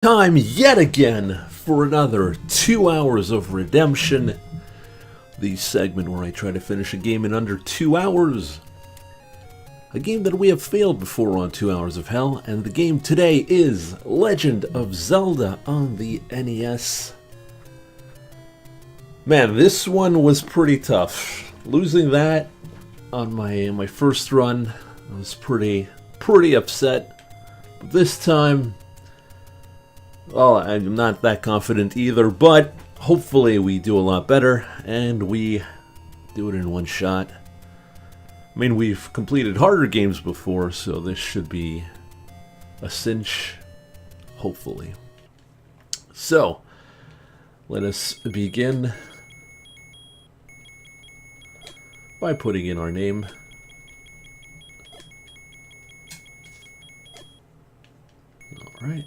Time yet again for another 2 hours of redemption. The segment where I try to finish a game in under 2 hours. A game that we have failed before on 2 Hours of Hell, and the game today is Legend of Zelda on the NES. Man, this one was pretty tough. Losing that on my first run, I was pretty upset. But this time, well, I'm not that confident either, but hopefully we do a lot better, and we do it in one shot. I mean, we've completed harder games before, so this should be a cinch, hopefully. So, let us begin by putting in our name. All right.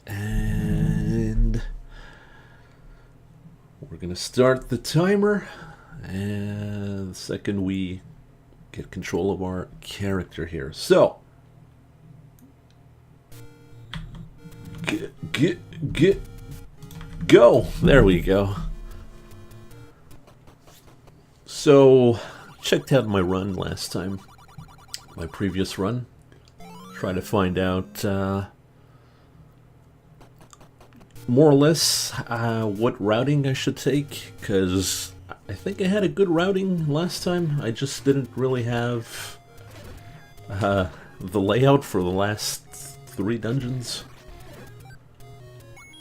And we're going to start the timer. And the second we get control of our character here. So, go. There we go. So, checked out my run last time. My previous run. Try to find out more or less what routing I should take, because I think I had a good routing last time. I just didn't really have the layout for the last 3 dungeons.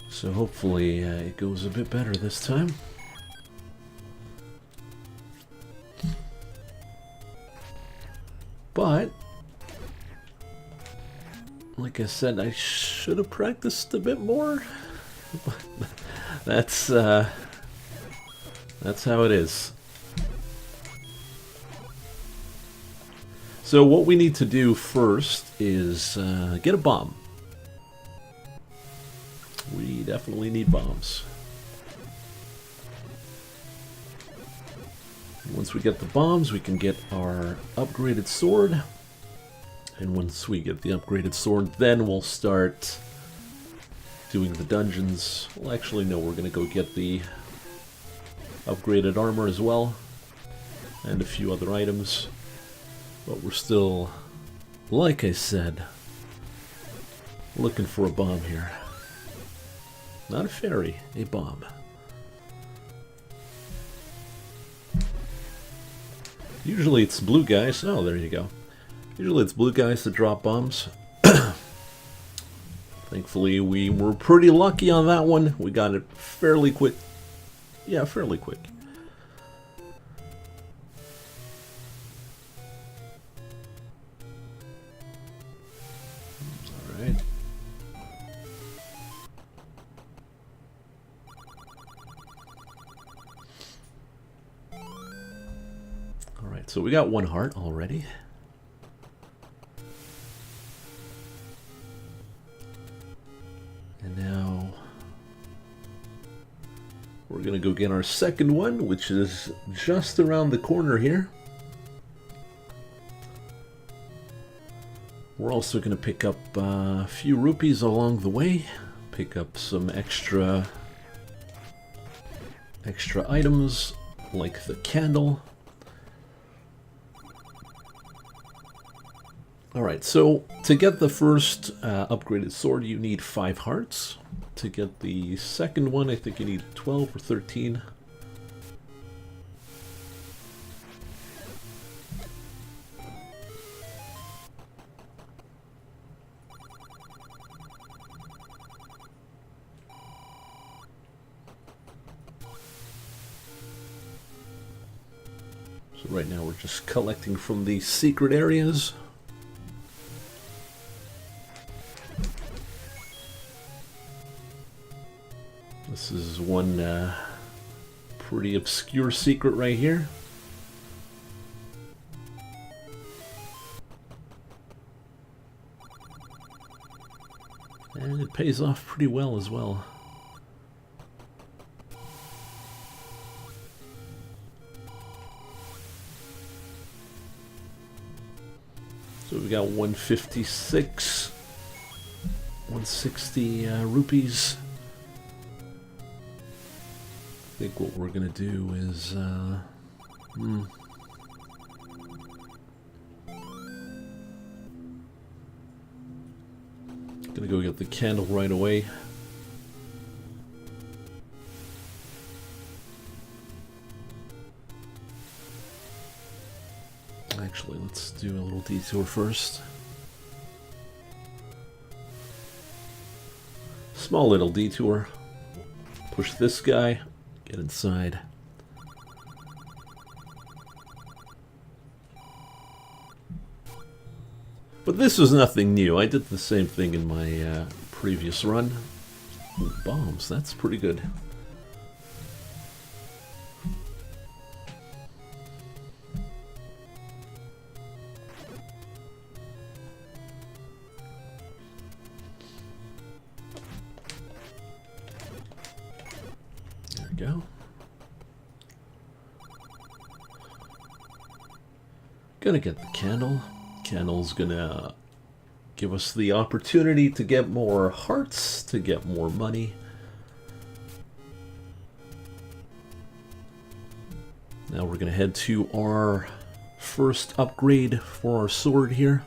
So hopefully it goes a bit better this time. But, like I said, I should have practiced a bit more. That's how it is. So what we need to do first is get a bomb. We definitely need bombs. Once we get the bombs, we can get our upgraded sword. And once we get the upgraded sword, then we'll start doing the dungeons. Well, actually, no, we're going to go get the upgraded armor as well, and a few other items. But we're still, like I said, looking for a bomb here. Not a fairy, a bomb. Usually it's blue guys. Oh, there you go. Usually it's blue guys that drop bombs. Thankfully, we were pretty lucky on that one. We got it fairly quick. Yeah, fairly quick. Alright. Alright, so we got 1 heart already. And now we're going to go get our second one, which is just around the corner here. We're also going to pick up a few rupees along the way. Pick up some extra items, like the candle. Alright, so to get the first upgraded sword, you need 5 hearts. To get the second one, I think you need 12 or 13. So right now we're just collecting from the secret areas. This is one pretty obscure secret right here. And it pays off pretty well as well. So we got 156. 160 rupees. I think what we're gonna do is gonna go get the candle right away. Actually, let's do a little detour first. Small little detour. Push this guy, get inside. But this was nothing new. I did the same thing in my previous run. Ooh, bombs, that's pretty good. There we go. Gonna get the candle. Candle's gonna give us the opportunity to get more hearts, to get more money. Now we're gonna head to our first upgrade for our sword here.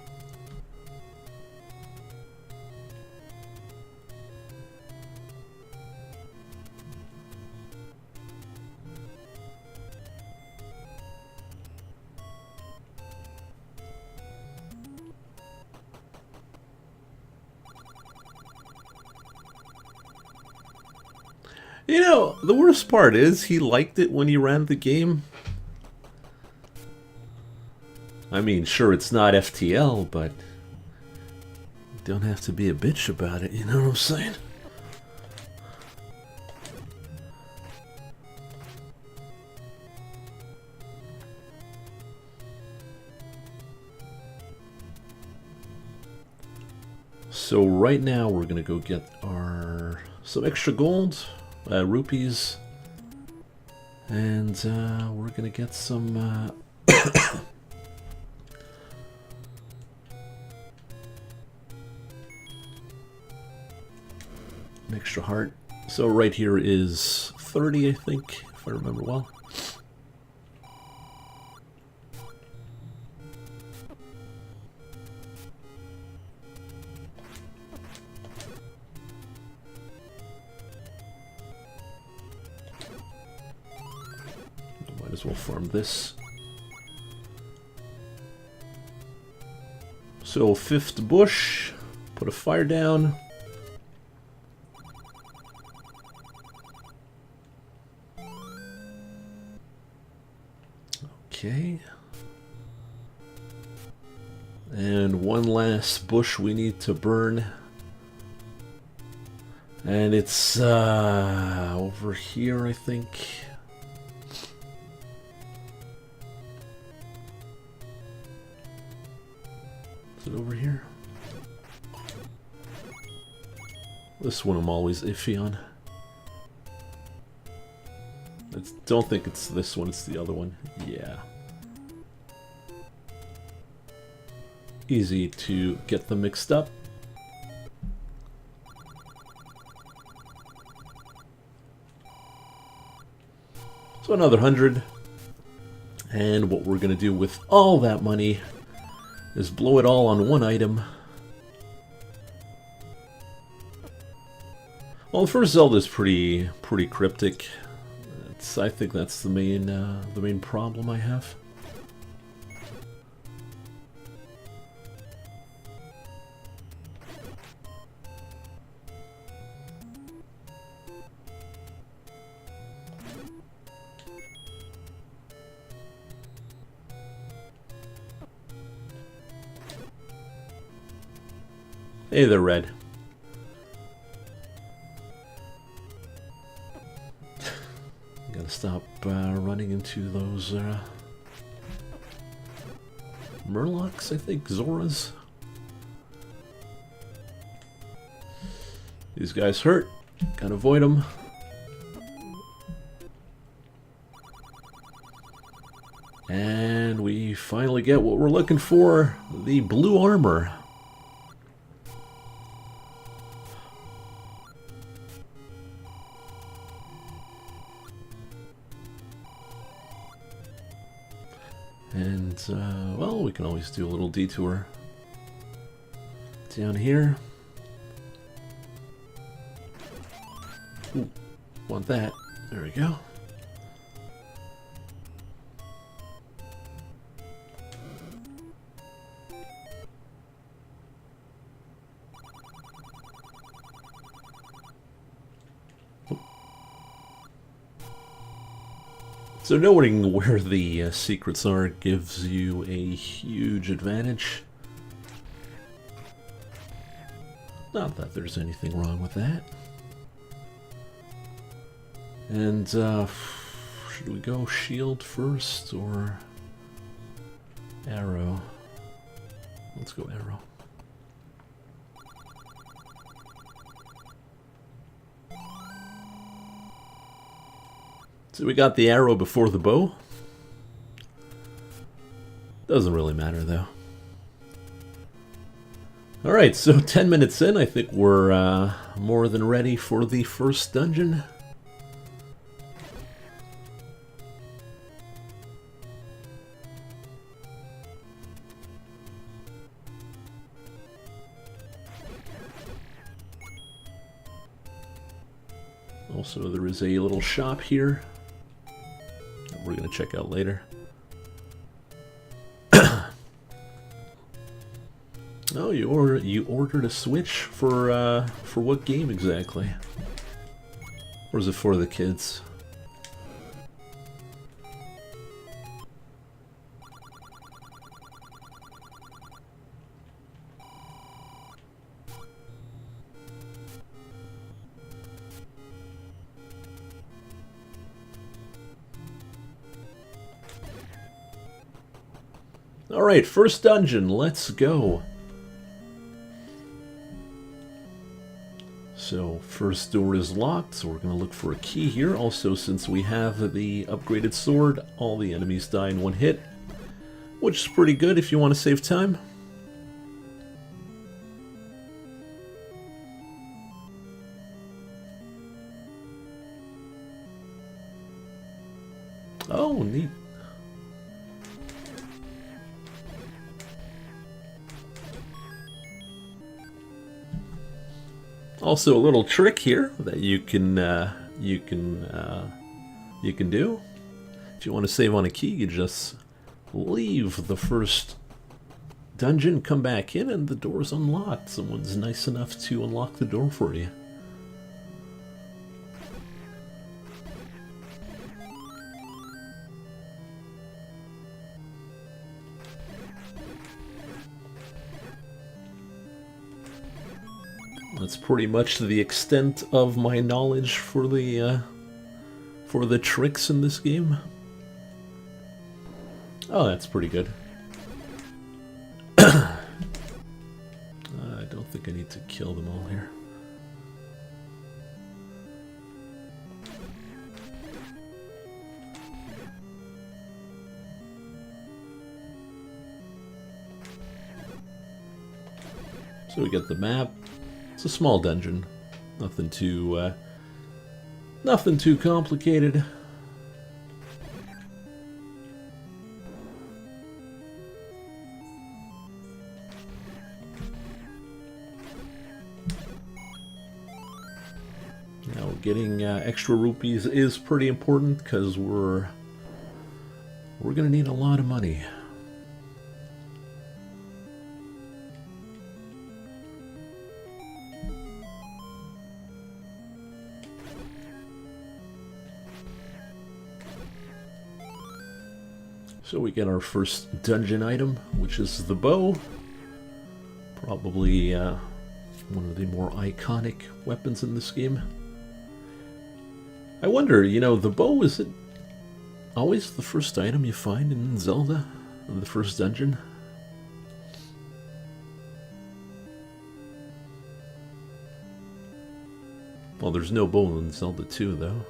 You know, the worst part is he liked it when he ran the game. I mean, sure, it's not FTL, but you don't have to be a bitch about it, you know what I'm saying? So right now we're gonna go get our some extra gold. Rupees, and we're gonna get some an extra heart. So right here is 30, I think, if I remember well. Might as well farm this. So, fifth bush, put a fire down. Okay. And one last bush we need to burn. And it's over here, I think. Is it over here? This one I'm always iffy on. Don't think it's this one, it's the other one. Yeah. Easy to get them mixed up. So another 100. And what we're going to do with all that money is blow it all on one item. Well, the first Zelda is pretty cryptic. I think that's the main problem I have. Hey there, Red. Gotta stop running into those Murlocs, I think, Zoras. These guys hurt. Gotta avoid them. And we finally get what we're looking for, the blue armor. And, well, we can always do a little detour down here. Ooh, want that. There we go. So knowing where the secrets are gives you a huge advantage. Not that there's anything wrong with that. And, should we go shield first or arrow? Let's go arrow. So we got the arrow before the bow. Doesn't really matter though. Alright, so 10 minutes in, I think we're more than ready for the first dungeon. Also, there is a little shop here that we're going to check out later. Oh, you ordered a Switch for what game exactly? Or is it for the kids? Alright, first dungeon, let's go. So, first door is locked, so we're going to look for a key here. Also, since we have the upgraded sword, all the enemies die in one hit, which is pretty good if you want to save time. Oh, neat. Also, a little trick here that you can do. If you want to save on a key, you just leave the first dungeon, come back in, and the door's unlocked. Someone's nice enough to unlock the door for you. That's pretty much the extent of my knowledge for the tricks in this game. Oh, that's pretty good. I don't think I need to kill them all here. So we get the map. It's a small dungeon, nothing too complicated. Now, getting extra rupees is pretty important because we're gonna need a lot of money. So we get our first dungeon item, which is the bow. Probably one of the more iconic weapons in this game. I wonder, you know, the bow, is it always the first item you find in Zelda? In the first dungeon? Well, there's no bow in Zelda 2, though.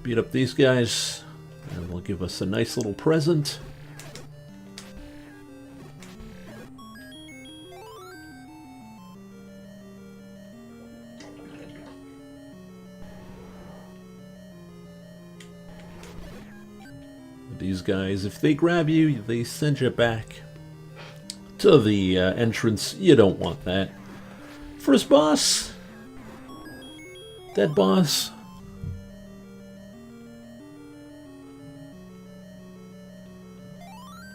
Beat up these guys, and they'll give us a nice little present. these guys, if they grab you, they send you back to the entrance. You don't want that. First boss. Dead boss.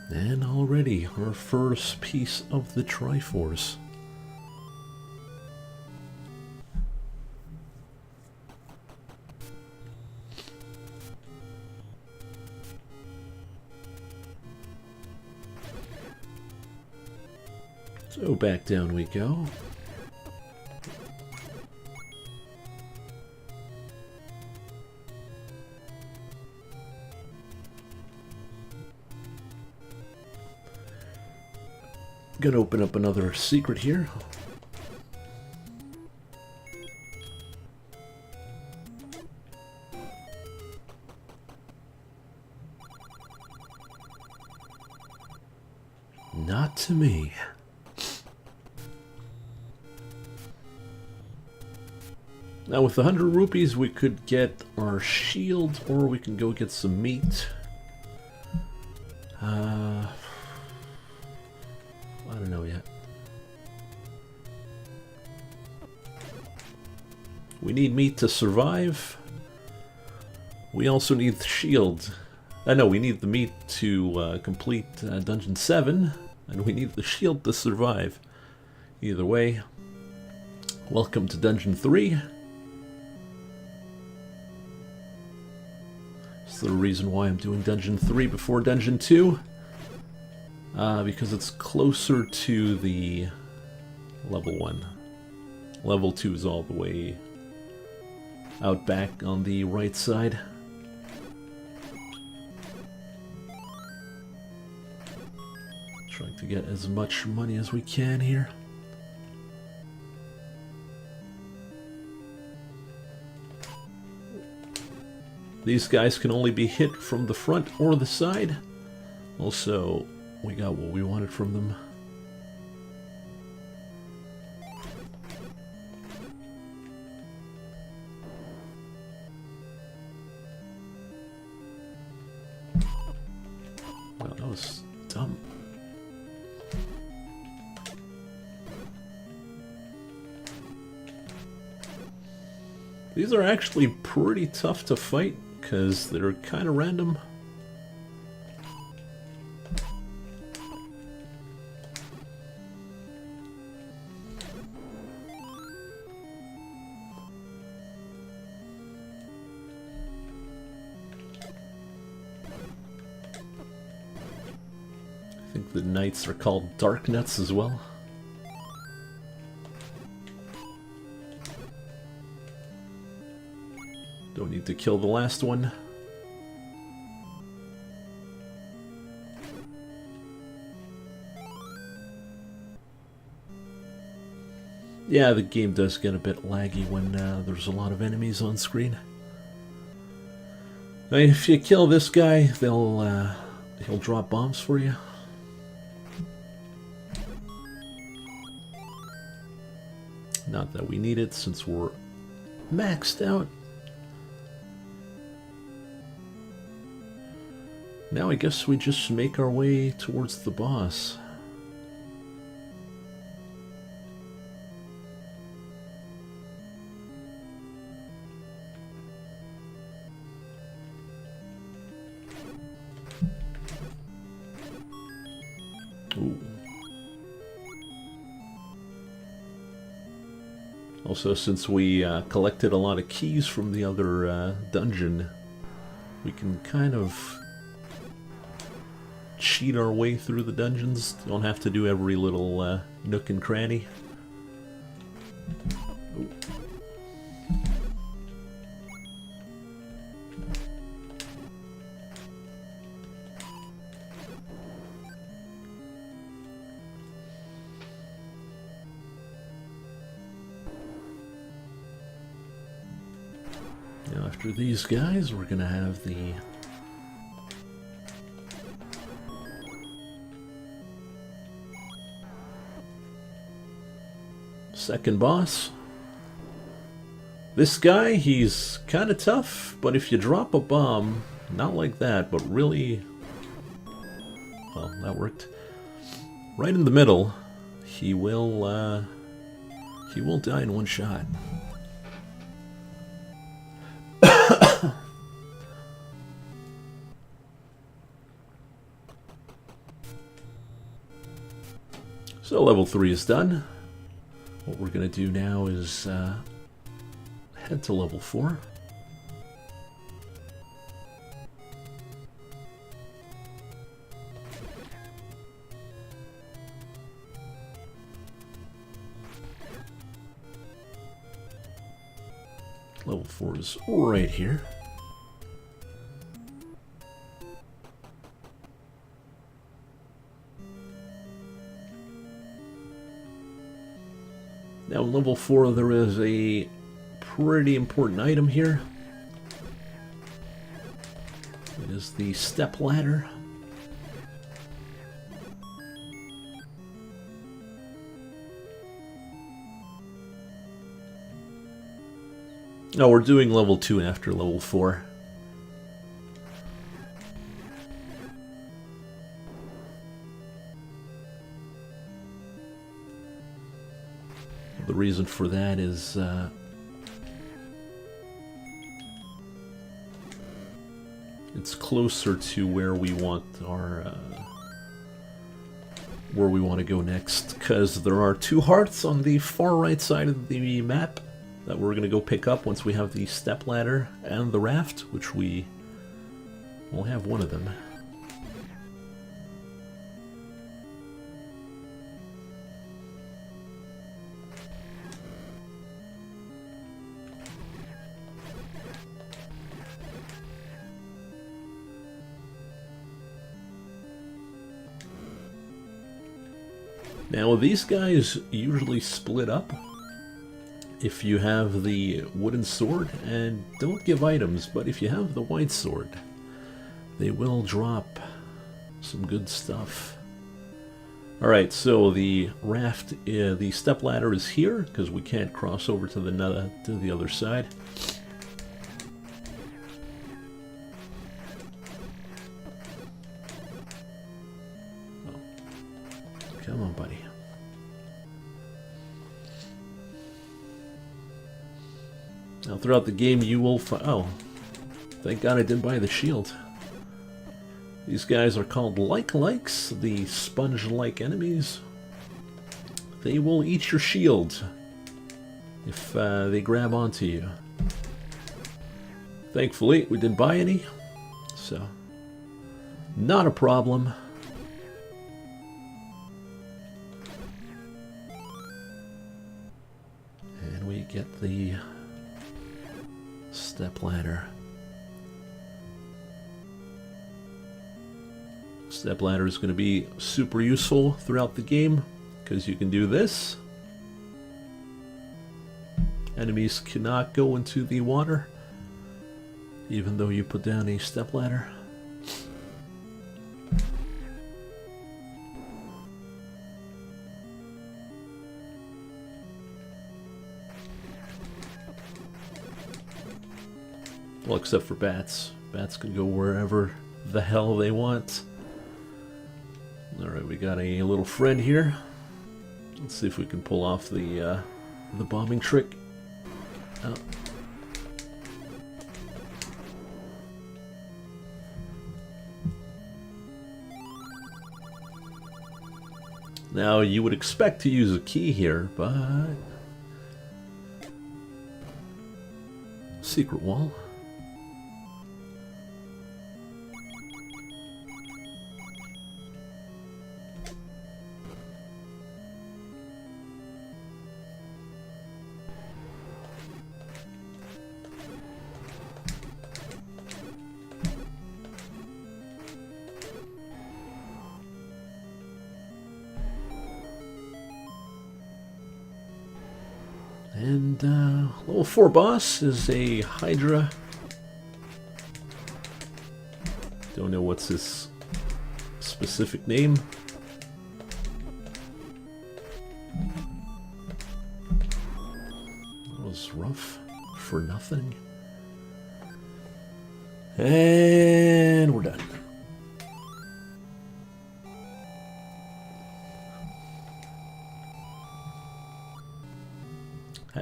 And already our first piece of the Triforce. So back down we go. Gonna open up another secret here. Not to me. Now with 100 rupees we could get our shield, or we can go get some meat. I don't know yet. We need meat to survive. We also need the shield. No, we need the meat to complete Dungeon 7, and we need the shield to survive. Either way, welcome to Dungeon 3. That's the reason why I'm doing Dungeon 3 before Dungeon 2. Because it's closer to the level 1. Level 2 is all the way out back on the right side. Trying to get as much money as we can here. These guys can only be hit from the front or the side. Also, we got what we wanted from them. Wow, that was dumb. These are actually pretty tough to fight because they're kind of random. I think the knights are called dark nuts as well. Don't need to kill the last one. Yeah, the game does get a bit laggy when there's a lot of enemies on screen. Now, if you kill this guy, he'll drop bombs for you. Not that we need it since we're maxed out. Now I guess we just make our way towards the boss. Ooh. Also, since we collected a lot of keys from the other dungeon, we can kind of cheat our way through the dungeons. Don't have to do every little nook and cranny. Ooh. Now after these guys, we're gonna have the second boss. This guy, he's kind of tough, but if you drop a bomb, not like that, but really Well, that worked. Right in the middle, he will die in one shot. So level 3 is done. What we're going to do now is head to level 4. Level 4 is right here. Now in level 4 there is a pretty important item here. It is the step ladder. No, we're doing level 2 after level 4. The reason for that is it's closer to where we want our where we want to go next, because there are 2 hearts on the far right side of the map that we're going to go pick up once we have the step ladder and the raft, which we will have one of them. Now these guys usually split up if you have the wooden sword, and don't give items, but if you have the white sword, they will drop some good stuff. Alright, so the raft, the step ladder is here, because we can't cross over to the other side. Oh. Come on, buddy. Now, throughout the game, you will find... Oh, thank God I didn't buy the shield. These guys are called like-likes, the sponge-like enemies. They will eat your shield if they grab onto you. Thankfully, we didn't buy any, so not a problem. And we get the step ladder. Step ladder is going to be super useful throughout the game because you can do this. Enemies cannot go into the water even though you put down a step ladder. Well, except for bats. Bats can go wherever the hell they want. Alright, we got a little friend here. Let's see if we can pull off the bombing trick. Oh. Now, you would expect to use a key here, but... Secret wall. And level 4 boss is a Hydra. Don't know what's his specific name. That was rough for nothing. And we're done.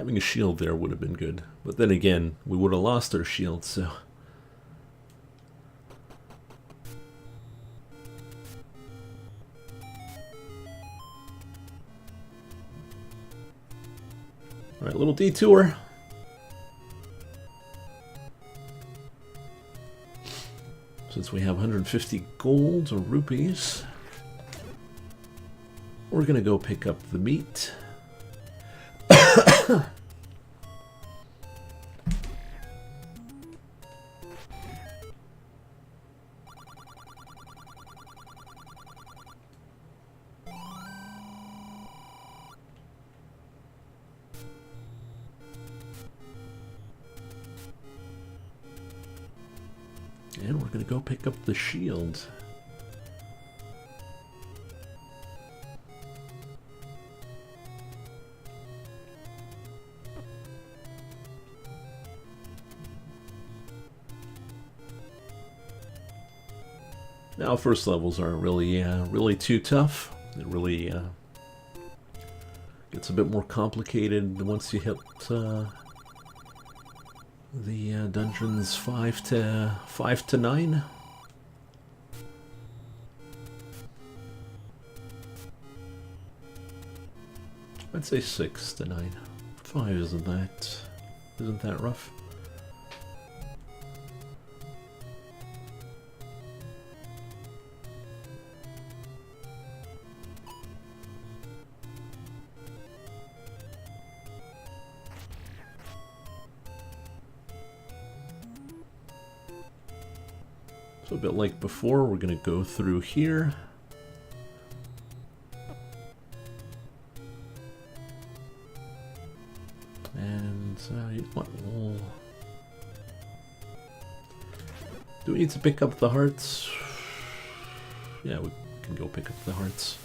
Having a shield there would have been good. But then again, we would have lost our shield, so... Alright, little detour. Since we have 150 gold or rupees, we're gonna go pick up the meat. And we're gonna go pick up the shield. Now, first levels aren't really too tough. It really gets a bit more complicated once you hit the dungeons 5 to 9. I'd say 6 to 9. 5 isn't that rough. So a bit like before, we're going to go through here. And you know what, do we need to pick up the hearts? Yeah, we can go pick up the hearts.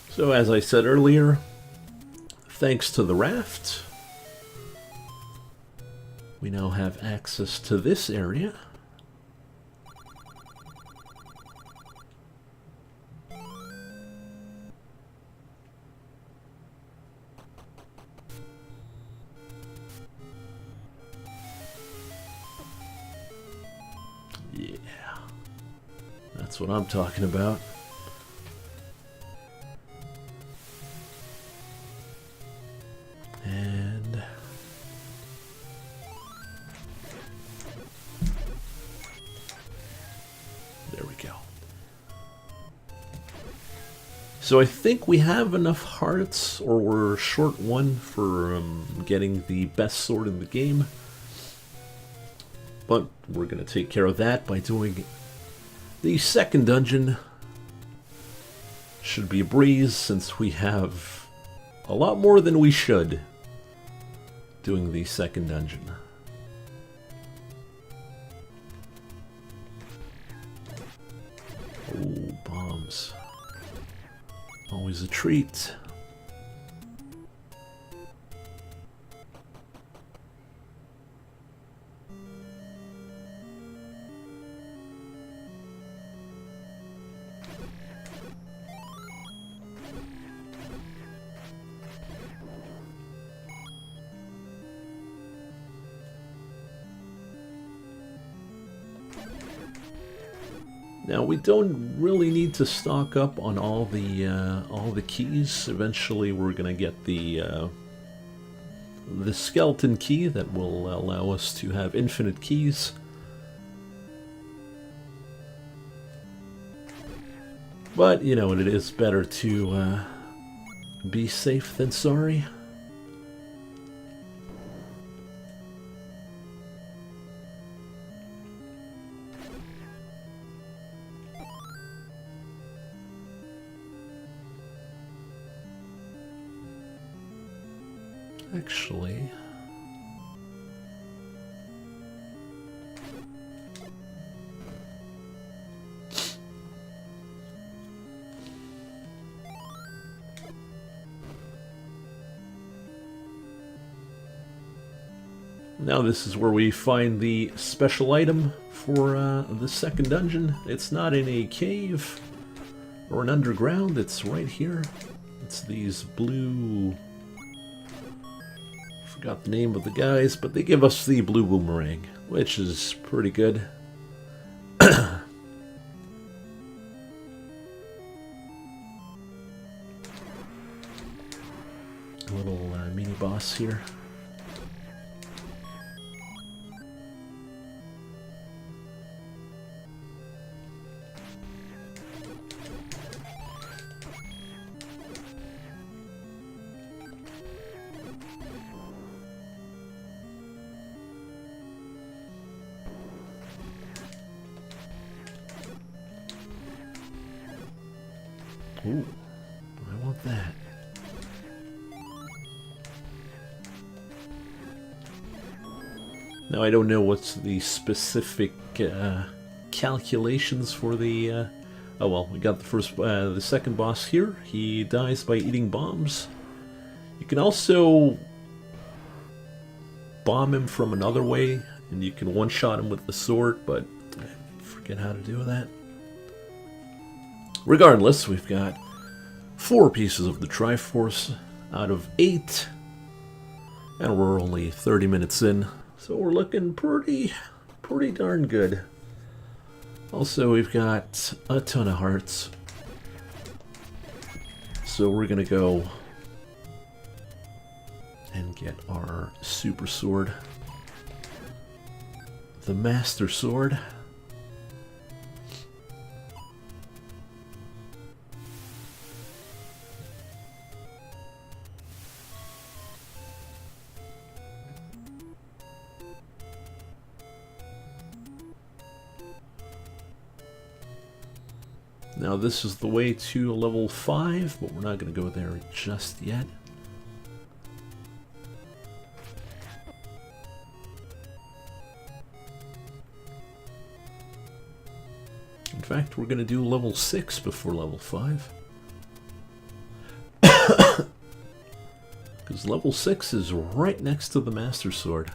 So as I said earlier, thanks to the raft, we now have access to this area. Yeah, that's what I'm talking about. And there we go. So I think we have enough hearts, or we're short one for getting the best sword in the game. But we're going to take care of that by doing the second dungeon. Should be a breeze since we have a lot more than we should doing the second dungeon. Oh, bombs. Always a treat. Now we don't really need to stock up on all the keys. Eventually, we're gonna get the skeleton key that will allow us to have infinite keys. But you know, it is better to be safe than sorry. Actually, Now this is where we find the special item for the second dungeon. It's not in a cave or an underground, it's right here. It's these blue... forgot the name of the guys, but they give us the blue boomerang, which is pretty good. A little mini boss here. Ooh, I want that. Now I don't know what's the specific calculations for the. Oh well, we got the second boss here. He dies by eating bombs. You can also bomb him from another way, and you can one-shot him with the sword, but I forget how to do that. Regardless, we've got 4 pieces of the Triforce out of 8, and we're only 30 minutes in, so we're looking pretty darn good. Also, we've got a ton of hearts, so we're gonna go and get our super sword, the Master Sword. Now this is the way to level 5, but we're not going to go there just yet. In fact, we're going to do level 6 before level 5. Because level 6 is right next to the Master Sword.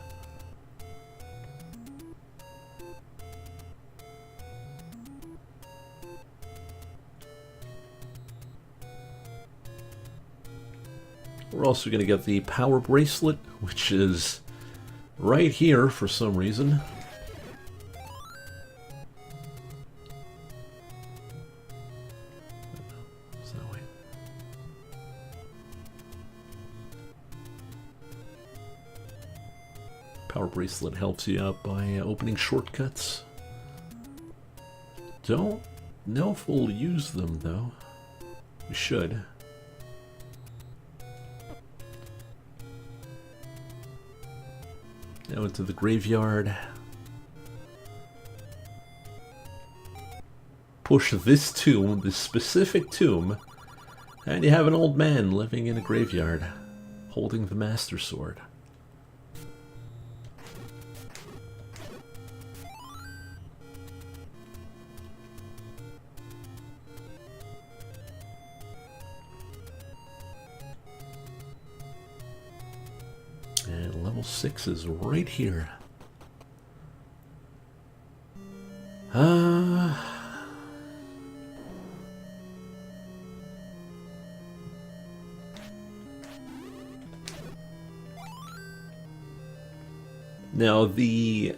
We're also going to get the Power Bracelet, which is right here for some reason. It's that way. Power Bracelet helps you out by opening shortcuts. Don't know if we'll use them, though. We should. Now into the graveyard. Push this tomb, this specific tomb, and you have an old man living in a graveyard, holding the Master Sword. And level 6 is right here. Now the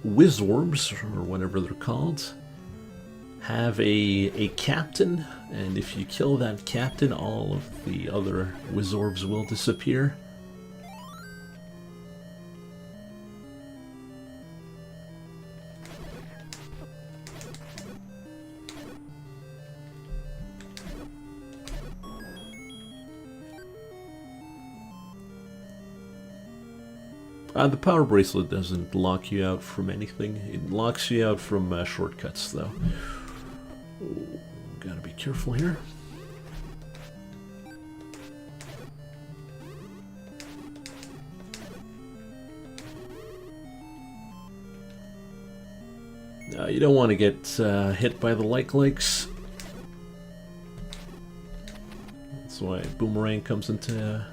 Wizzorbs, or whatever they're called, have a captain, and if you kill that captain, all of the other Wizzorbs will disappear. The Power Bracelet doesn't lock you out from anything. It locks you out from shortcuts, though. Ooh, gotta be careful here. You don't want to get hit by the likes. That's why Boomerang comes into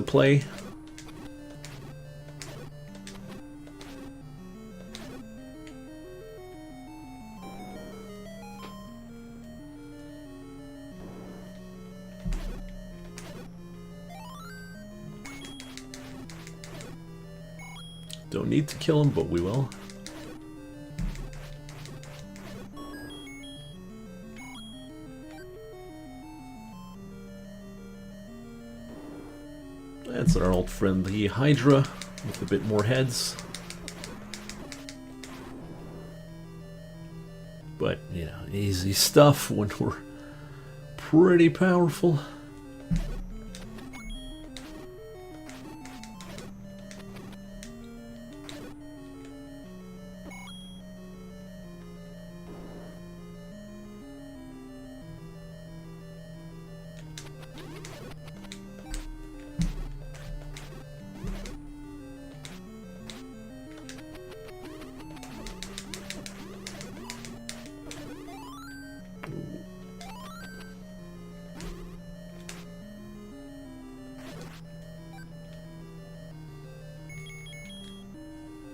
play. Don't need to kill him, but we will. That's our old friend, the Hydra, with a bit more heads. But, you know, easy stuff when we're pretty powerful.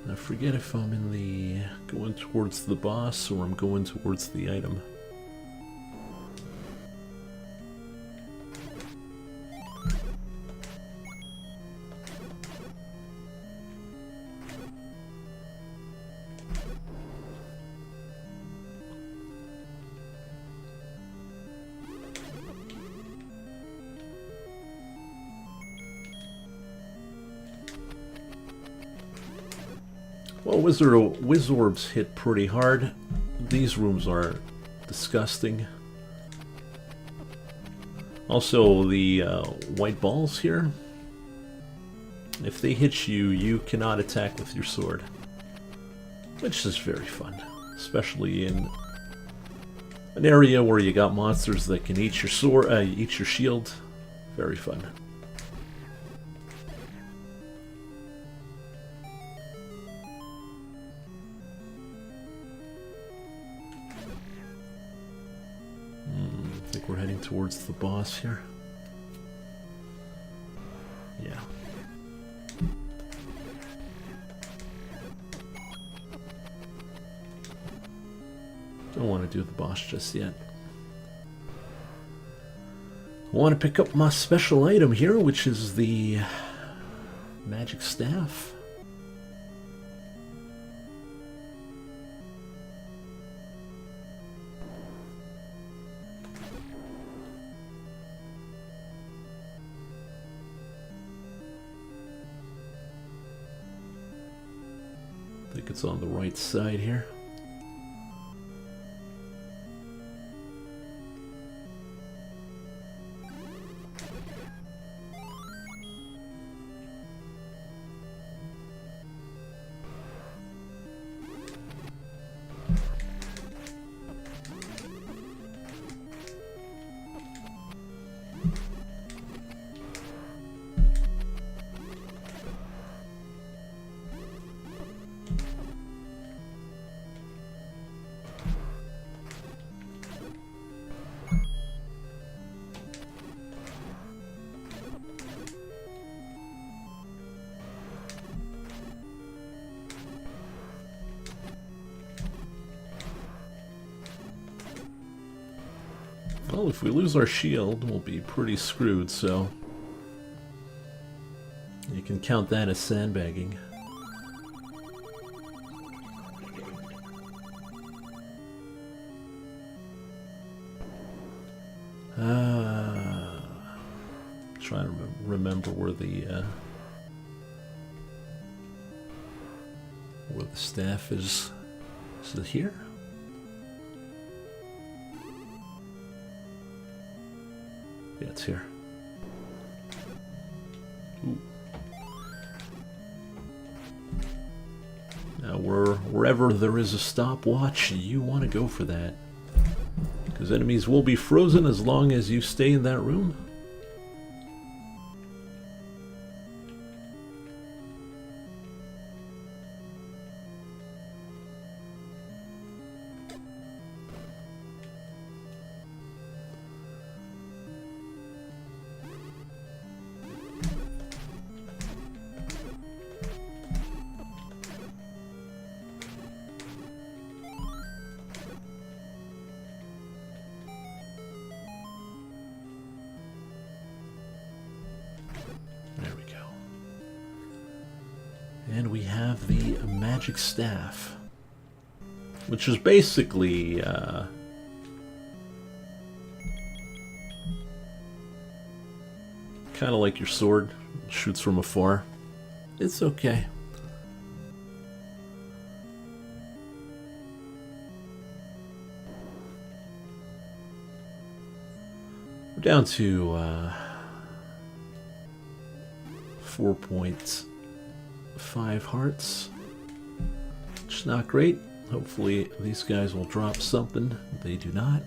I forget if I'm in the going towards the boss or I'm going towards the item. Well, Wizzorbs hit pretty hard. These rooms are disgusting. Also, the white balls here, if they hit you, you cannot attack with your sword. Which is very fun, especially in an area where you got monsters that can eat your sword, eat your shield. Very fun. I think we're heading towards the boss here. Yeah. Don't want to do the boss just yet. I want to pick up my special item here, which is the magic staff. I think it's on the right side here. Well, if we lose our shield, we'll be pretty screwed, so you can count that as sandbagging. Trying to remember where the staff is. Is it here? Yeah, it's here. Ooh. Now, wherever there is a stopwatch, you want to go for that. Because enemies will be frozen as long as you stay in that room. And we have the magic staff, which is basically kind of like your sword. Shoots from afar. It's okay. We're down to 4.5 hearts, which is not great. Hopefully these guys will drop something. They do not.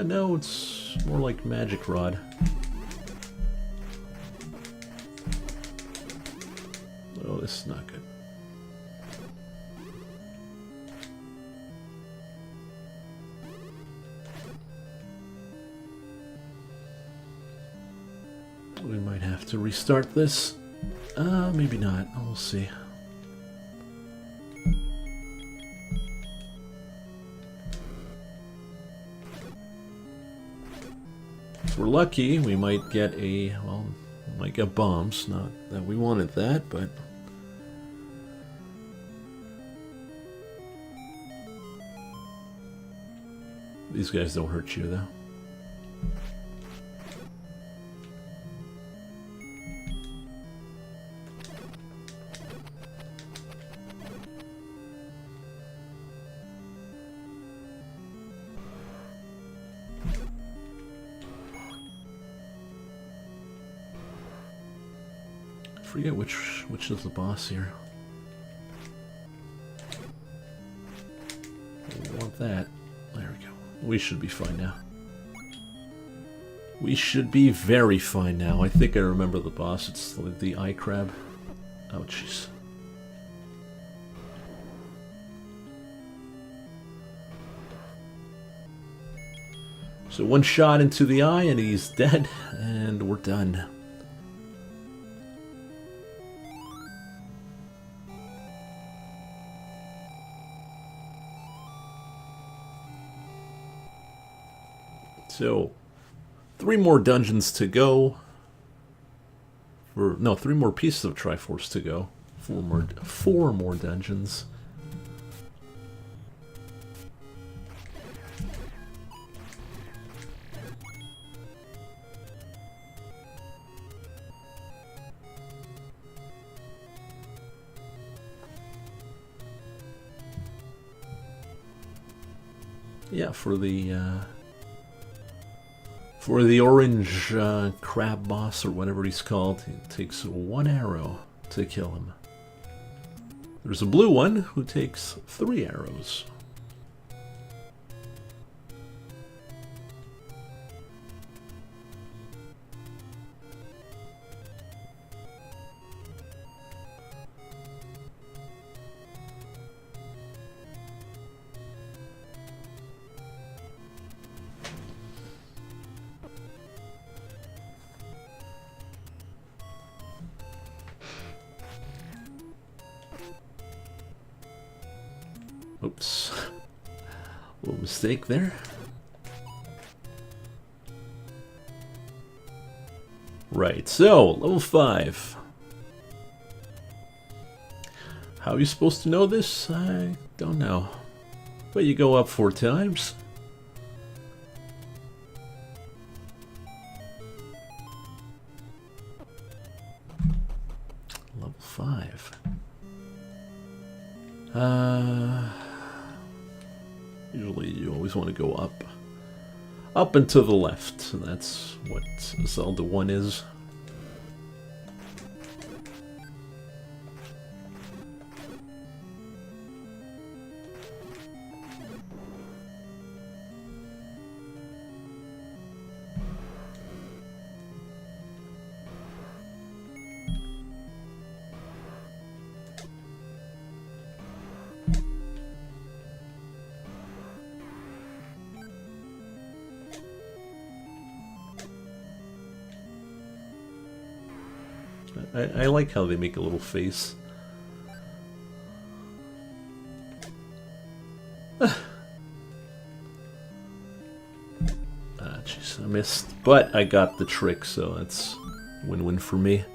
No, it's more like magic rod. Oh, this is not good. We might have to restart this. Maybe not. We'll see. If we're lucky, we might get we might get bombs. Not that we wanted that, but these guys don't hurt you, though. I forget which is the boss here. We want that. There we go. We should be fine now. We should be very fine now. I think I remember the boss. It's the eye crab. Oh, jeez. So one shot into the eye and he's dead, and we're done. So, 3 more dungeons to go. No, 3 more pieces of Triforce to go. 4 more dungeons. Yeah, for the orange crab boss, or whatever he's called, it takes 1 arrow to kill him. There's a blue one who takes 3 arrows. Oops. Little mistake there. Right, so, level 5. How are you supposed to know this? I don't know. But you go up 4 times. Level 5. Usually you always want to go up. Up and to the left. That's what Zelda 1 is. I like how they make a little face. missed, but I got the trick, so that's win-win for me.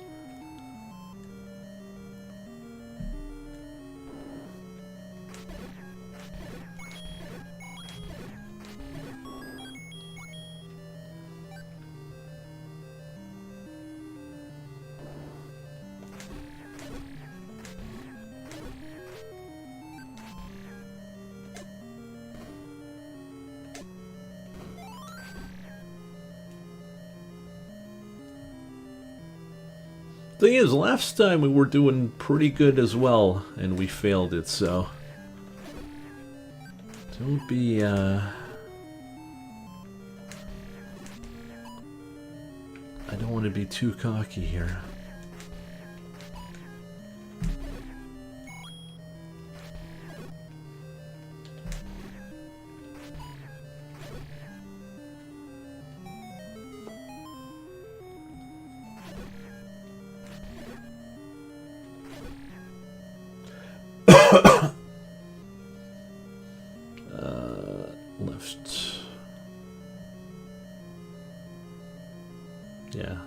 Thing is, last time we were doing pretty good as well, and we failed it, so... Don't be, I don't want to be too cocky here. Left. Yeah.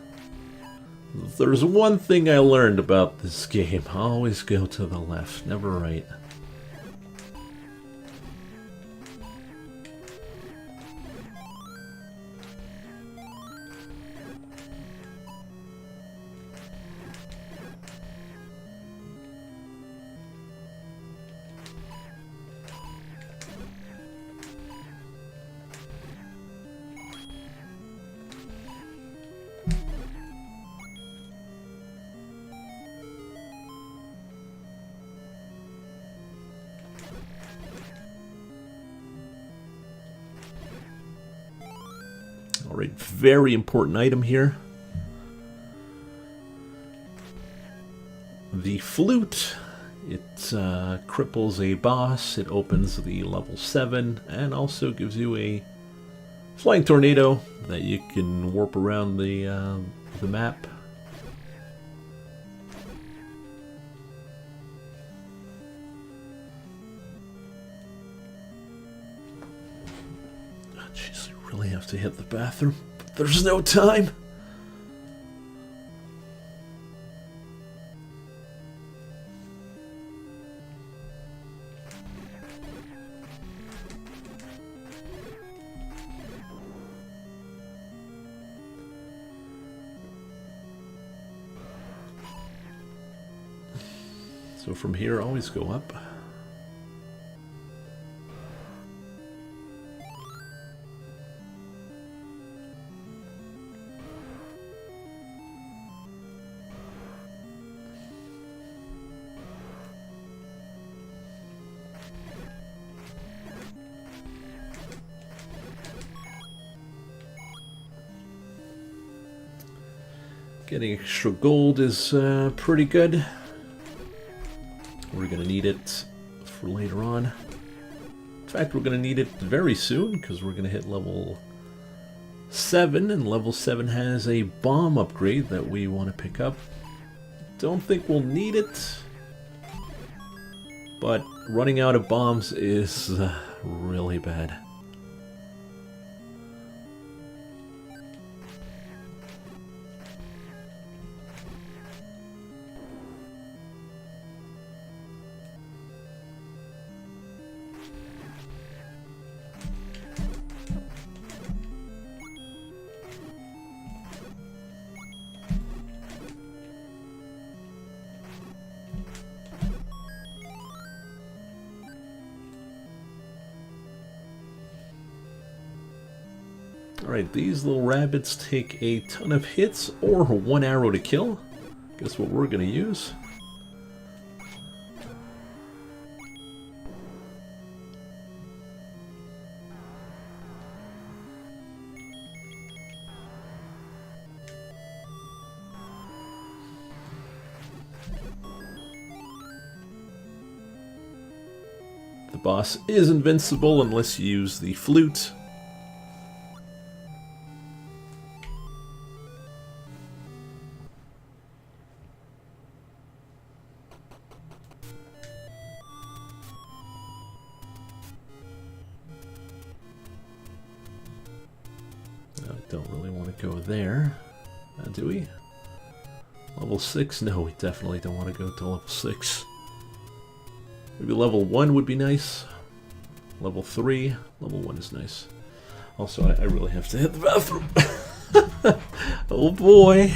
There's one thing I learned about this game. Always go to the left, never right. Alright, very important item here. The flute. It cripples a boss, it opens the level 7, and also gives you a flying tornado that you can warp around the map. Jeez, I really have to hit the bathroom, but there's no time. So from here, always go up. Getting extra gold is pretty good. We're going to need it for later on. In fact, we're going to need it very soon because we're going to hit level 7, and level 7 has a bomb upgrade that we want to pick up. Don't think we'll need it, but running out of bombs is really bad. Alright, these little rabbits take a ton of hits or 1 arrow to kill. Guess what we're going to use? The boss is invincible unless you use the flute. Don't really want to go there. Do we? Level 6? No, we definitely don't want to go to level 6. Maybe level 1 would be nice. Level 3. Level 1 is nice. Also, I really have to hit the bathroom. Oh boy.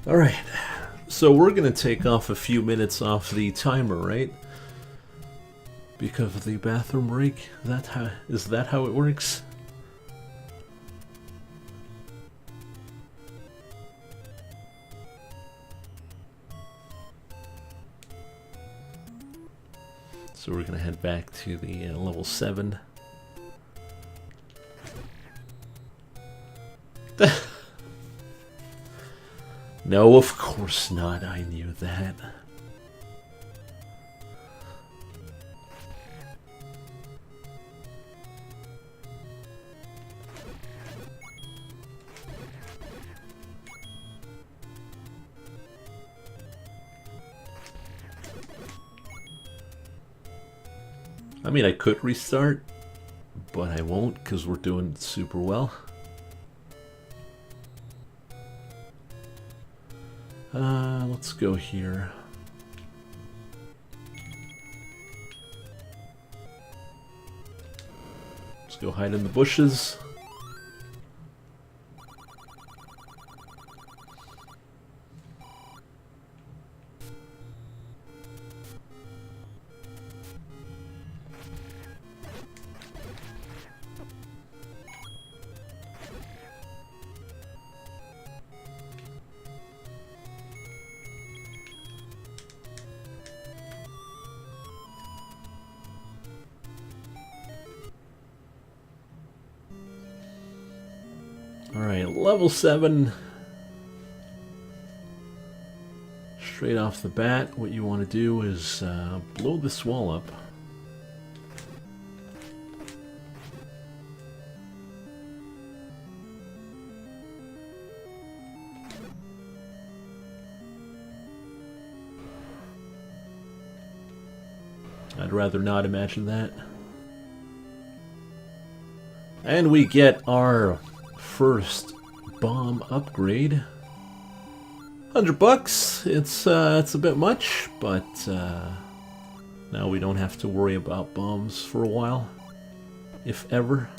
Alright, so we're going to take off a few minutes off the timer, right? Because of the bathroom break? Is that how it works? So we're going to head back to the level 7. No, of course not. I knew that. I mean, I could restart, but I won't because we're doing super well. Let's go here. Let's go hide in the bushes. Alright, level 7. Straight off the bat, what you want to do is blow this wall up. I'd rather not imagine that. And we get our first bomb upgrade. $100. It's a bit much, but now we don't have to worry about bombs for a while, if ever.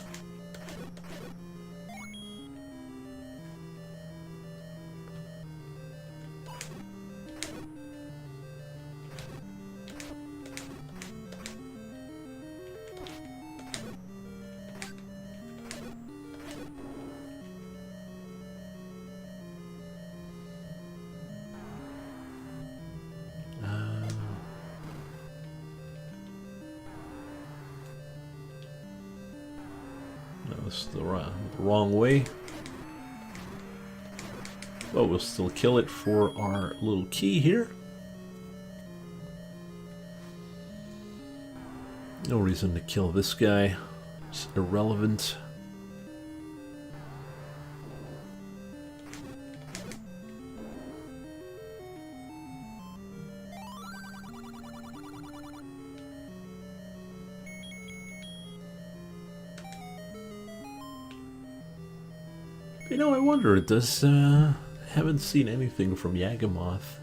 This is the wrong way. But we'll still kill it for our little key here. No reason to kill this guy. It's irrelevant. You know, I wonder, does, haven't seen anything from Yagamoth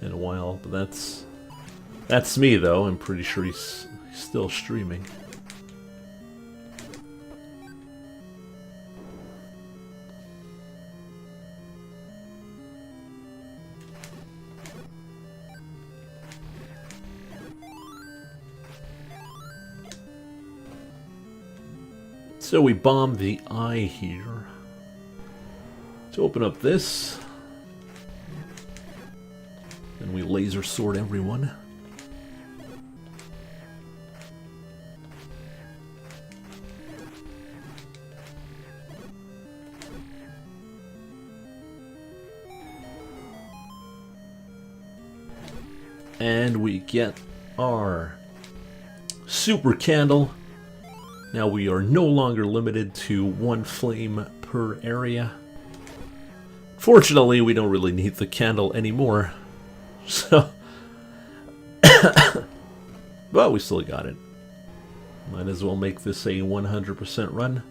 in a while, but that's me, though. I'm pretty sure he's still streaming. So we bomb the eye here. To open up this, and we laser sword everyone. And we get our super candle. Now we are no longer limited to one flame per area. Fortunately, we don't really need the candle anymore. So, but we still got it. Might as well make this a 100% run.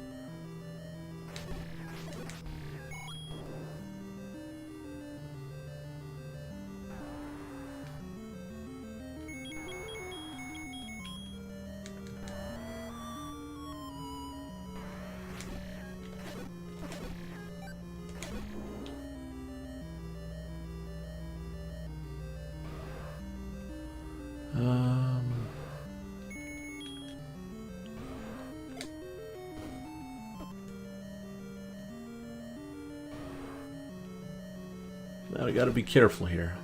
Now we gotta be careful here.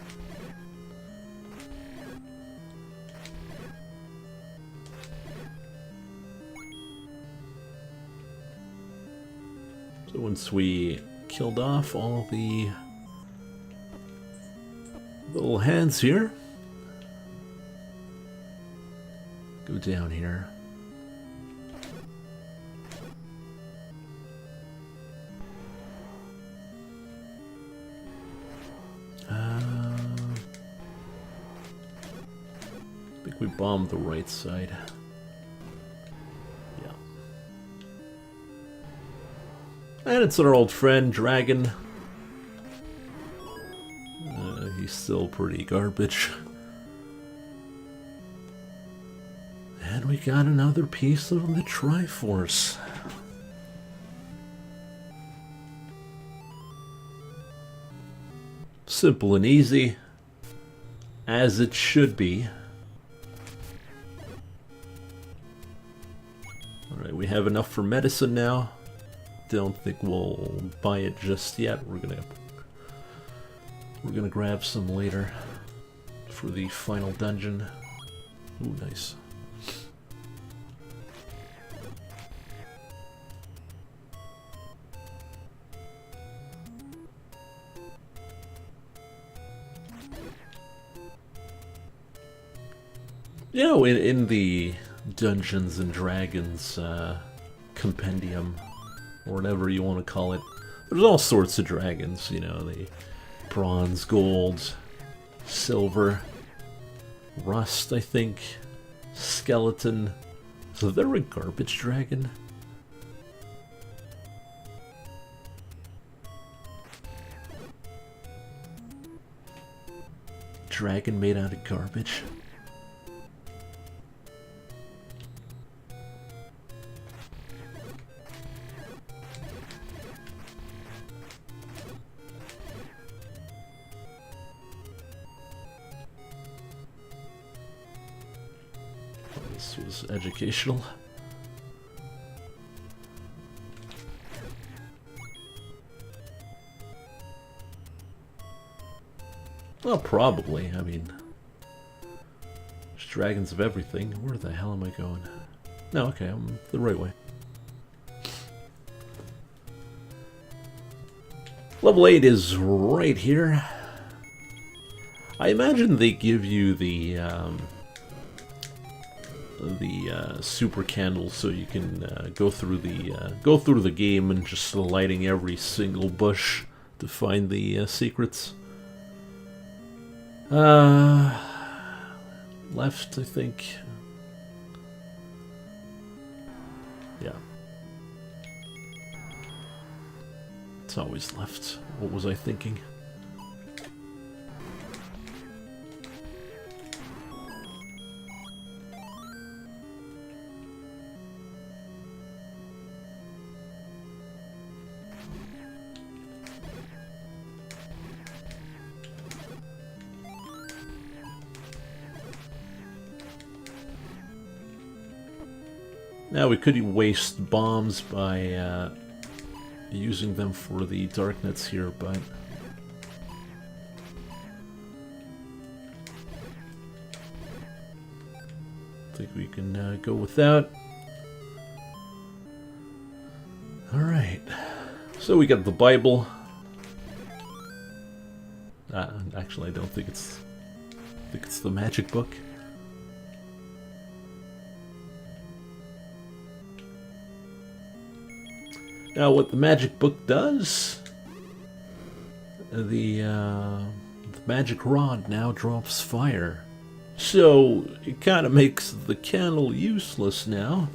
So once we killed off all the little hands here, go down here. I think we bombed the right side. Yeah. And it's our old friend, Dragon. He's still pretty garbage. And we got another piece of the Triforce. Simple and easy, as it should be. Alright, we have enough for medicine now. Don't think we'll buy it just yet. We're gonna grab some later for the final dungeon. Ooh, nice. You know, in the Dungeons and Dragons compendium, or whatever you want to call it, there's all sorts of dragons, you know, the bronze, gold, silver, rust, I think, skeleton. So they're a garbage dragon? Dragon made out of garbage? This was educational. Well, probably. I mean, there's dragons of everything. Where the hell am I going? No, okay, I'm the right way. Level 8 is right here. I imagine they give you the super candle so you can go through the game and just lighting every single bush to find the secrets. Left, I think. Yeah. It's always left. What was I thinking? Now we could waste bombs by using them for the darknets here, but I think we can go without. Alright, so we got the Bible. Actually, I don't think it's... I think it's the magic book. Now, what the magic book does, the magic rod now drops fire. So, it kind of makes the candle useless now.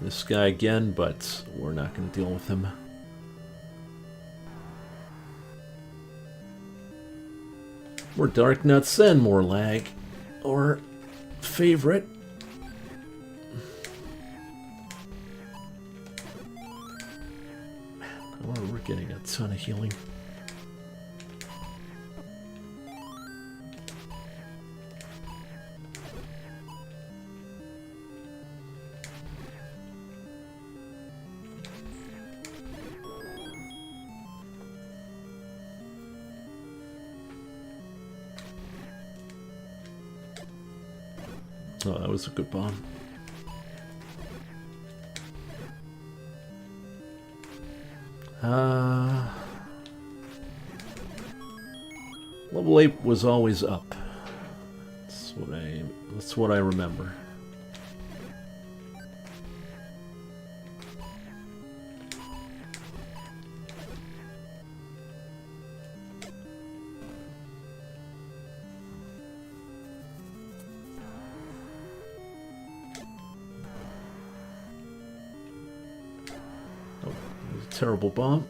This guy again, but we're not going to deal with him. More dark nuts and more lag. Or favorite. Oh, we're getting a ton of healing. Oh, that was a good bomb. Level 8 was always up. That's what I remember. Terrible bomb.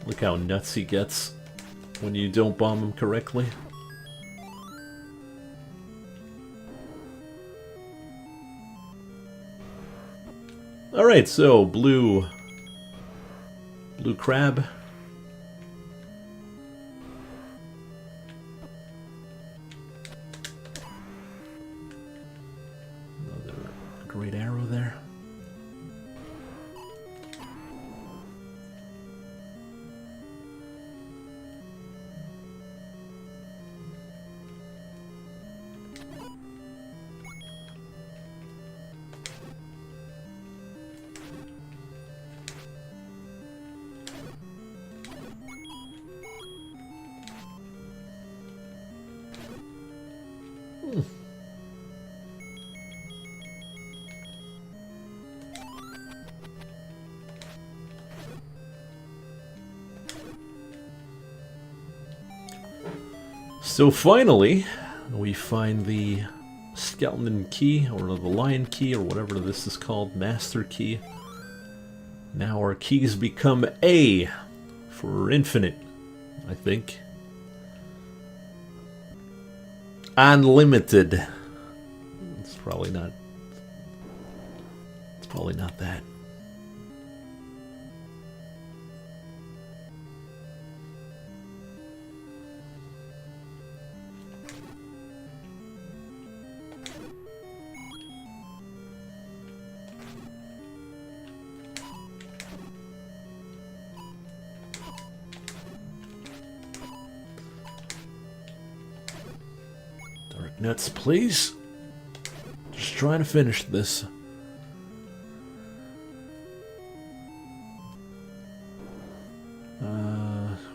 Look how nuts he gets when you don't bomb him correctly. Alright, so blue crab. Great arrow there. So finally, we find the skeleton key, or the lion key, or whatever this is called, master key. Now our keys become A for infinite, I think. Unlimited. It's probably not that. Nuts, please. Just trying to finish this.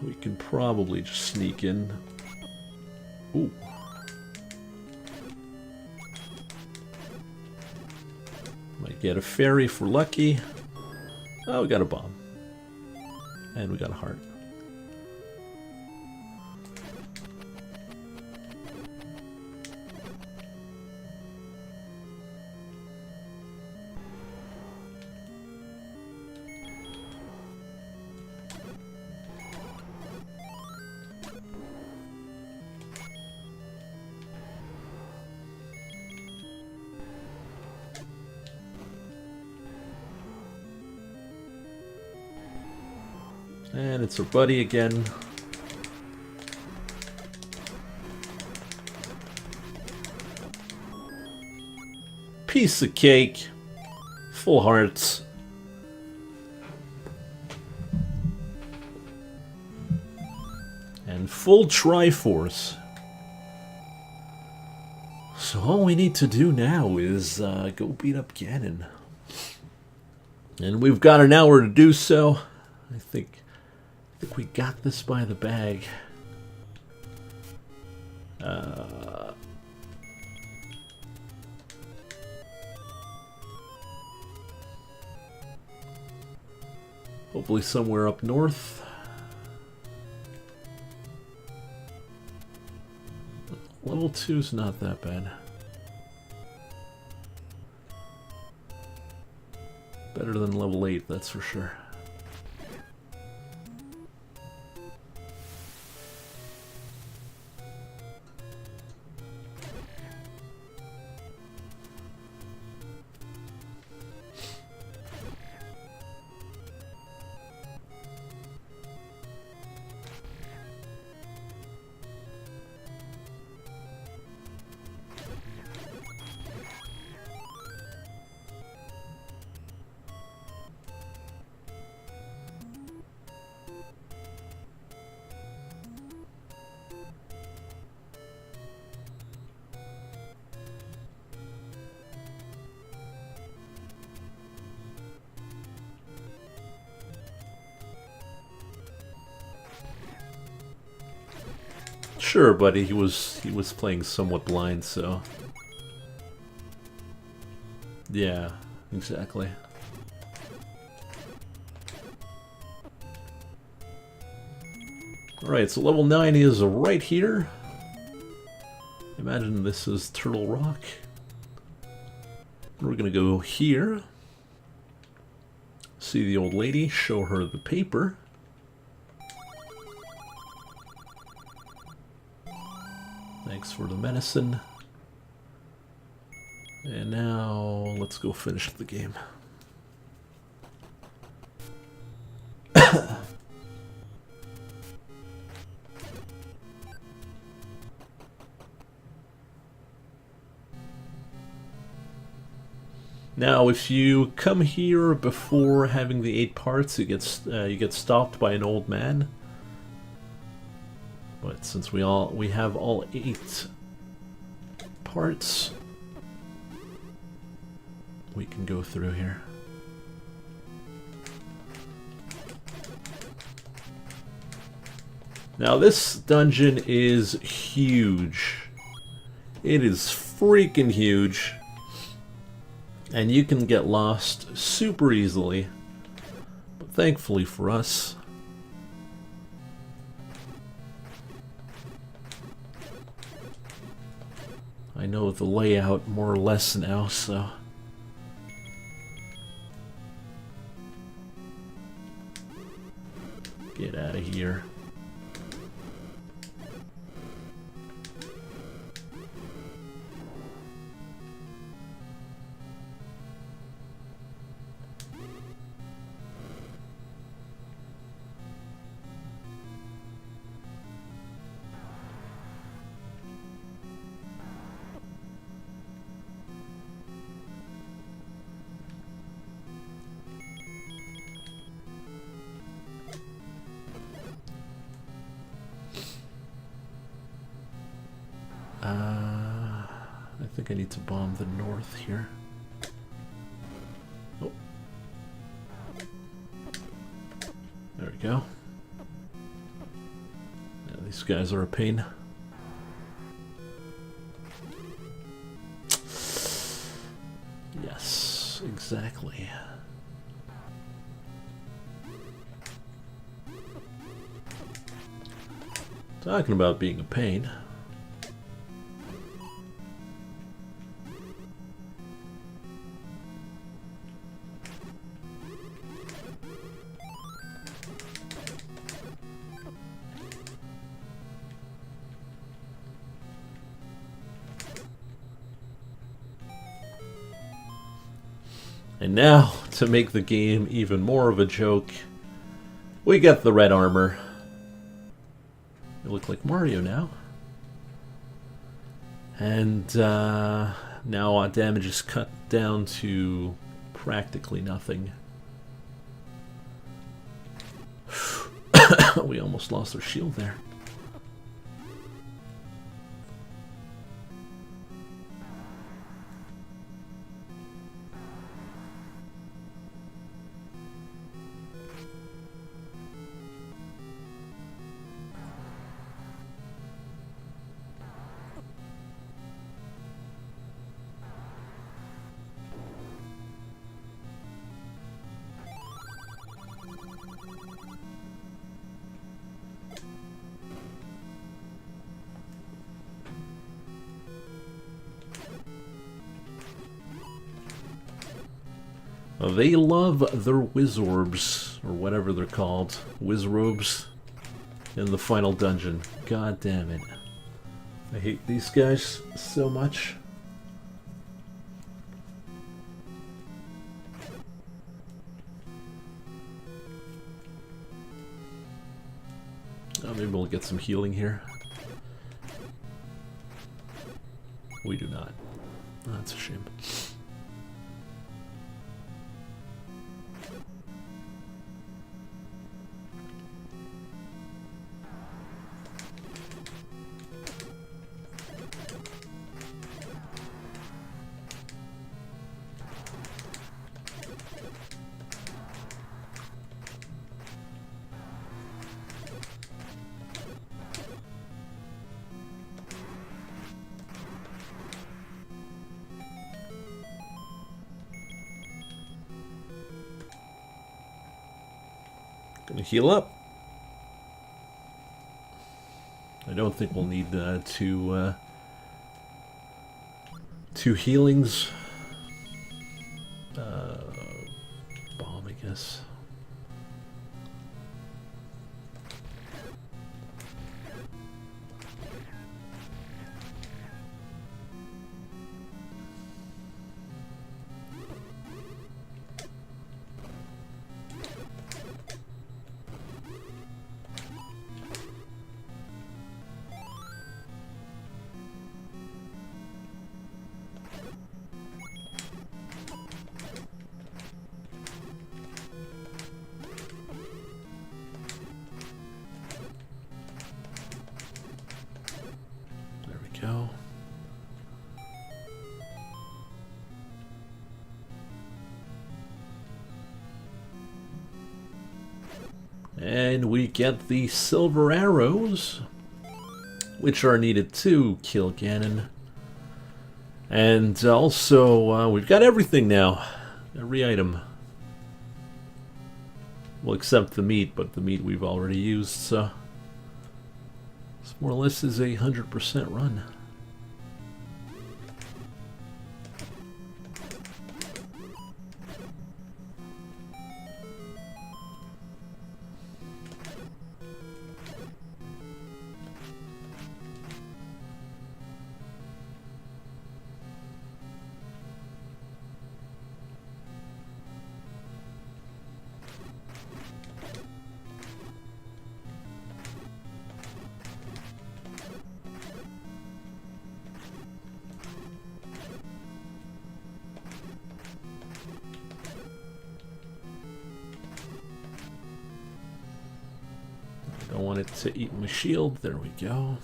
We can probably just sneak in. Ooh. Might get a fairy for lucky. Oh, we got a bomb. And we got a heart. And it's our buddy again. Piece of cake. Full hearts. And full Triforce. So all we need to do now is go beat up Ganon. And we've got an hour to do so. I think we got this by the bag. Hopefully somewhere up north. Level 2's not that bad. Better than level 8, that's for sure. Sure, buddy. He was playing somewhat blind, so yeah, exactly. All right, so level 9 is right here. Imagine this is Turtle Rock. We're gonna go here. See the old lady. Show her the paper. Thanks for the medicine. And now, let's go finish the game. Now, if you come here before having the 8 parts, you get stopped by an old man. But since we have all 8 parts, we can go through here. Now this dungeon is huge. It is freaking huge. And you can get lost super easily. But thankfully for us, I know the layout more or less now, so get out of here. I think I need to bomb the north here. Oh. There we go. Yeah, these guys are a pain. Yes, exactly. Talking about being a pain. And now, to make the game even more of a joke, We get the red armor. You look like Mario now. And now our damage is cut down to practically nothing. We almost lost our shield there. They love their Wizorbs, or whatever they're called, Wizrobes, in the final dungeon. God damn it. I hate these guys so much. Oh, maybe we'll get some healing here. We do not. Oh, that's a shame. Gonna heal up. I don't think we'll need two healings. Bomb, I guess. Go. And we get the silver arrows, which are needed to kill Ganon. And also, we've got everything now. Every item. Well, except the meat, but the meat we've already used, so... This more or less is a 100% run. Don't want it to eat my shield. There we go.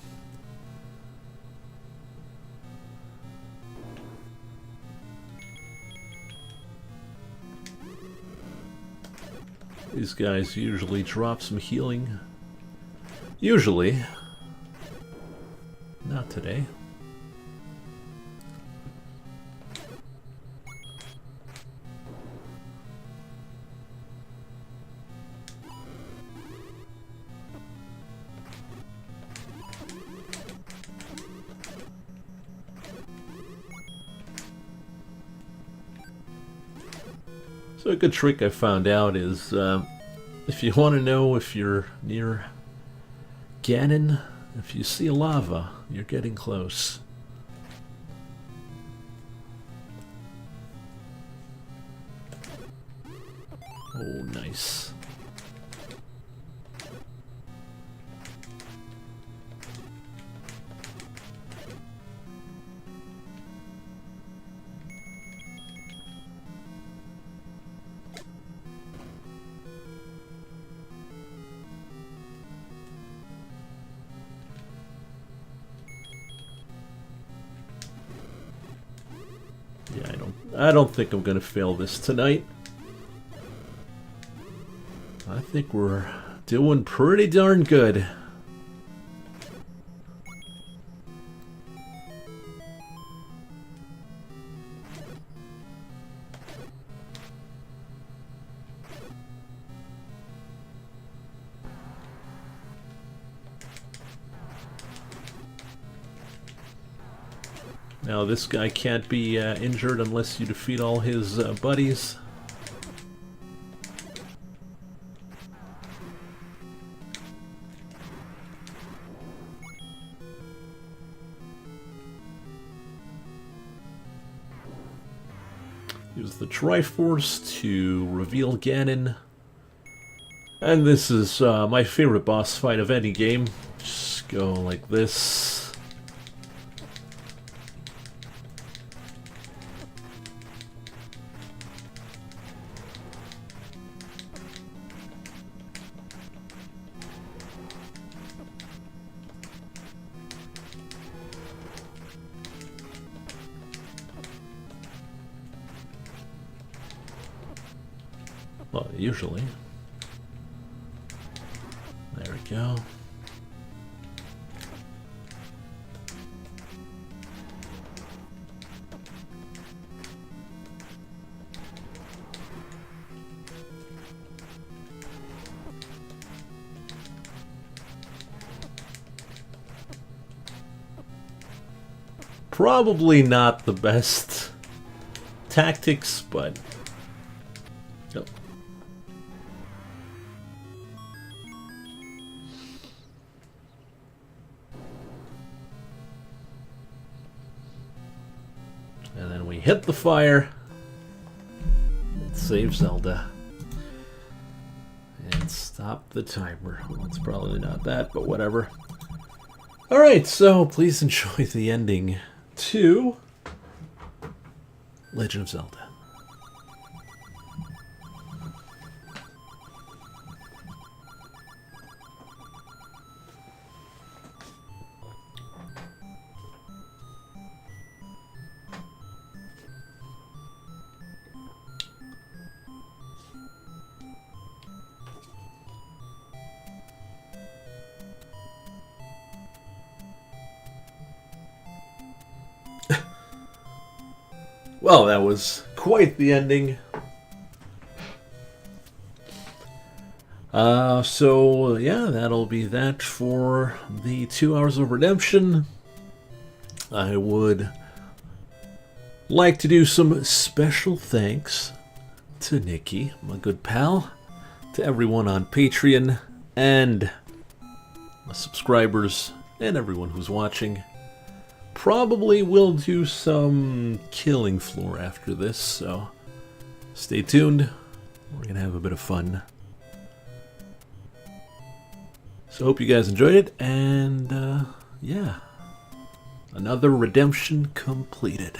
These guys usually drop some healing. Usually. Not today. So a good trick I found out is if you want to know if you're near Ganon, if you see lava, you're getting close. Oh, nice. I don't think I'm gonna fail this tonight. I think we're doing pretty darn good. Now this guy can't be injured unless you defeat all his buddies. Use the Triforce to reveal Ganon. And this is my favorite boss fight of any game. Just go like this. Well, usually. There we go. Probably not the best tactics, but yep. And then we hit the fire and save Zelda. And stop the timer. Well, it's probably not that, but whatever. Alright, so please enjoy the ending to Legend of Zelda. Well, that was quite the ending. So yeah, that'll be that for the 2 hours of redemption. I would like to do some special thanks to Nikki, my good pal, to everyone on Patreon, and my subscribers, and everyone who's watching. Probably will do some killing floor after this, so stay tuned. We're gonna have a bit of fun. So hope you guys enjoyed it, and yeah, another redemption completed.